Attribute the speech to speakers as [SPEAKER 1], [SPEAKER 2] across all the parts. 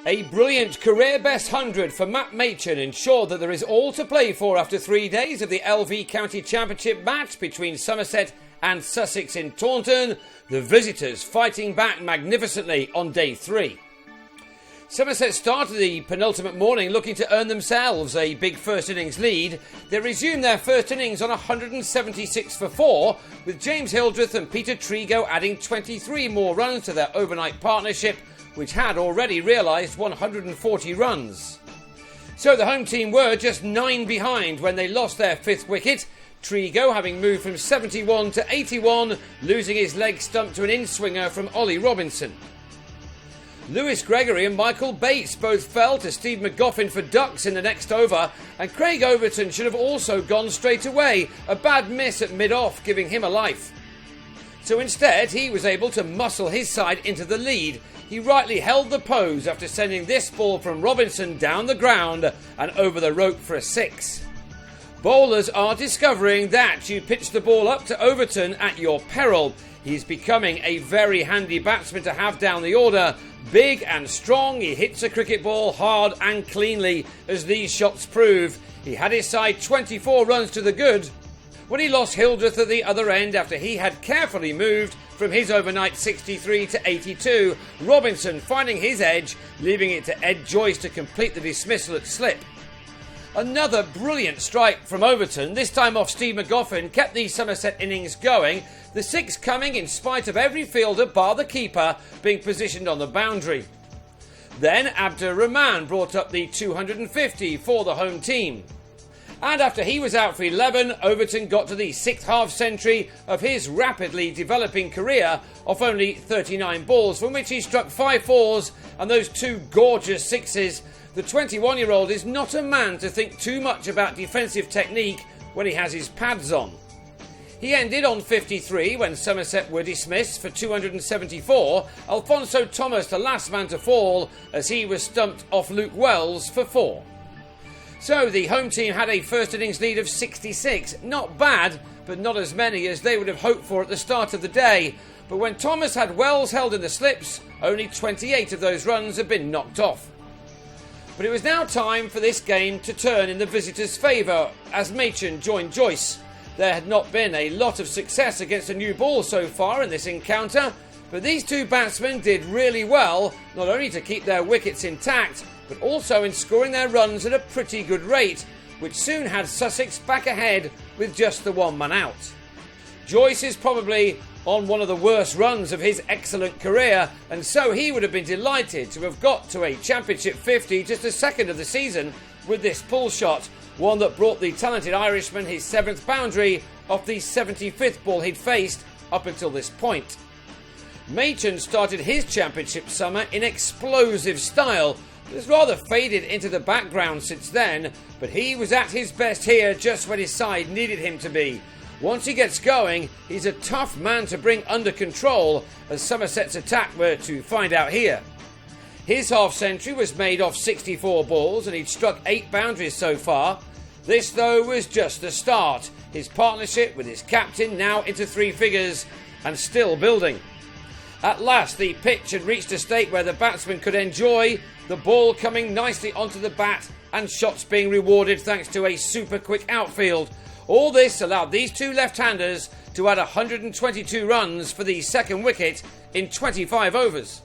[SPEAKER 1] A brilliant career best 100 for Matt Machan ensured that there is all to play for after 3 days of the LV County Championship match between Somerset and Sussex in Taunton, the visitors fighting back magnificently on day 3. Somerset started the penultimate morning looking to earn themselves a big first innings lead. They resumed their first innings on 176 for 4, with James Hildreth and Peter Trigo adding 23 more runs to their overnight partnership, which had already realised 140 runs. So the home team were just 9 behind when they lost their 5th wicket, Trigo having moved from 71 to 81, losing his leg stump to an in-swinger from Ollie Robinson. Lewis Gregory and Michael Bates both fell to Steve McGoffin for ducks in the next over, and Craig Overton should have also gone straight away, a bad miss at mid-off giving him a life. So instead he was able to muscle his side into the lead. He rightly held the pose after sending this ball from Robinson down the ground and over the rope for a 6. Bowlers are discovering that you pitch the ball up to Overton at your peril. He's becoming a very handy batsman to have down the order. Big and strong, he hits a cricket ball hard and cleanly, as these shots prove. He had his side 24 runs to the good when he lost Hildreth at the other end after he had carefully moved from his overnight 63 to 82, Robinson finding his edge, leaving it to Ed Joyce to complete the dismissal at slip. Another brilliant strike from Overton, this time off Steve McGoffin, kept the Somerset innings going, the 6 coming in spite of every fielder bar the keeper being positioned on the boundary. Then Abdur Rahman brought up the 250 for the home team. And after he was out for 11, Overton got to the 6th half-century of his rapidly developing career off only 39 balls, from which he struck 5 fours and those 2 gorgeous 6s. The 21-year-old is not a man to think too much about defensive technique when he has his pads on. He ended on 53 when Somerset were dismissed for 274, Alfonso Thomas the last man to fall as he was stumped off Luke Wells for 4. So the home team had a first innings lead of 66. Not bad, but not as many as they would have hoped for at the start of the day. But when Thomas had Wells held in the slips, only 28 of those runs had been knocked off. But it was now time for this game to turn in the visitors' favour as Machan joined Joyce. There had not been a lot of success against a new ball so far in this encounter, but these 2 batsmen did really well, not only to keep their wickets intact, but also in scoring their runs at a pretty good rate, which soon had Sussex back ahead with just the 1 man out. Joyce is probably on one of the worst runs of his excellent career, and so he would have been delighted to have got to a Championship 50, just the 2nd of the season, with this pull shot, one that brought the talented Irishman his 7th boundary off the 75th ball he'd faced up until this point. Machan started his Championship summer in explosive style. It has rather faded into the background since then, but he was at his best here just when his side needed him to be. Once he gets going, he's a tough man to bring under control, as Somerset's attack were to find out here. His half-century was made off 64 balls and he'd struck 8 boundaries so far. This, though, was just the start. His partnership with his captain now into 3 figures and still building. At last, the pitch had reached a state where the batsman could enjoy the ball coming nicely onto the bat and shots being rewarded thanks to a super quick outfield. All this allowed these 2 left-handers to add 122 runs for the 2nd wicket in 25 overs.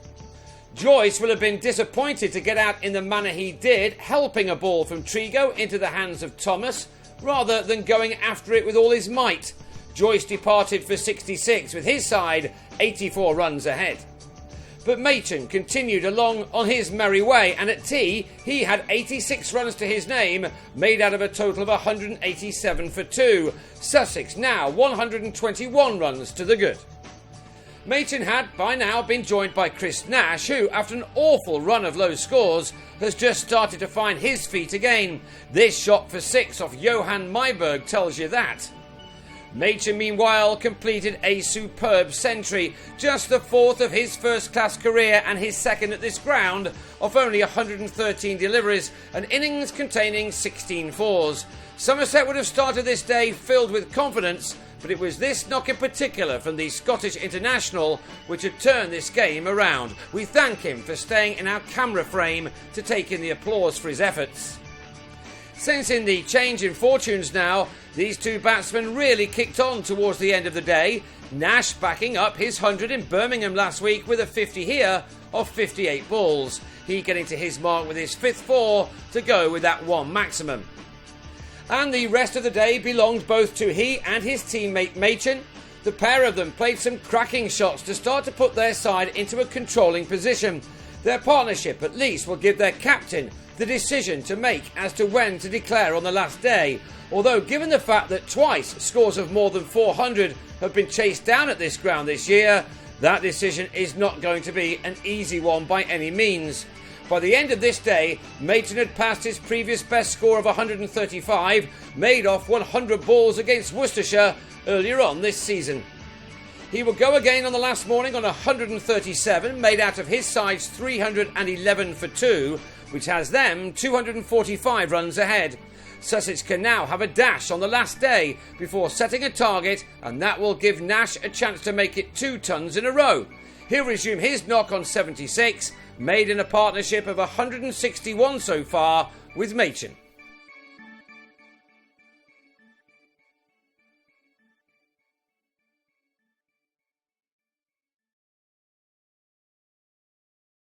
[SPEAKER 1] Joyce will have been disappointed to get out in the manner he did, helping a ball from Trigo into the hands of Thomas, rather than going after it with all his might. Joyce departed for 66 with his side 84 runs ahead. But Machan continued along on his merry way, and at tea he had 86 runs to his name, made out of a total of 187 for 2. Sussex now 121 runs to the good. Machan had by now been joined by Chris Nash, who, after an awful run of low scores, has just started to find his feet again. This shot for 6 off Johan Myberg tells you that. Machan, meanwhile, completed a superb century, just the 4th of his first-class career and his 2nd at this ground, of only 113 deliveries, and innings containing 16 fours. Somerset would have started this day filled with confidence, but it was this knock in particular from the Scottish international which had turned this game around. We thank him for staying in our camera frame to take in the applause for his efforts. Sensing the change in fortunes now, these two batsmen really kicked on towards the end of the day. Nash backing up his 100 in Birmingham last week with a 50 here of 58 balls. He getting to his mark with his fifth four to go with that one maximum. And the rest of the day belonged both to he and his teammate Machan. The pair of them played some cracking shots to start to put their side into a controlling position. Their partnership at least will give their captain the decision to make as to when to declare on the last day, although given the fact that twice scores of more than 400 have been chased down at this ground this year, that decision is not going to be an easy one by any means. By the end of this day, Machan had passed his previous best score of 135, made off 100 balls against Worcestershire earlier on this season. He will go again on the last morning on 137, made out of his side's 311 for 2, which has them 245 runs ahead. Sussex can now have a dash on the last day before setting a target, and that will give Nash a chance to make it 2 tons in a row. He'll resume his knock on 76, made in a partnership of 161 so far with Machan.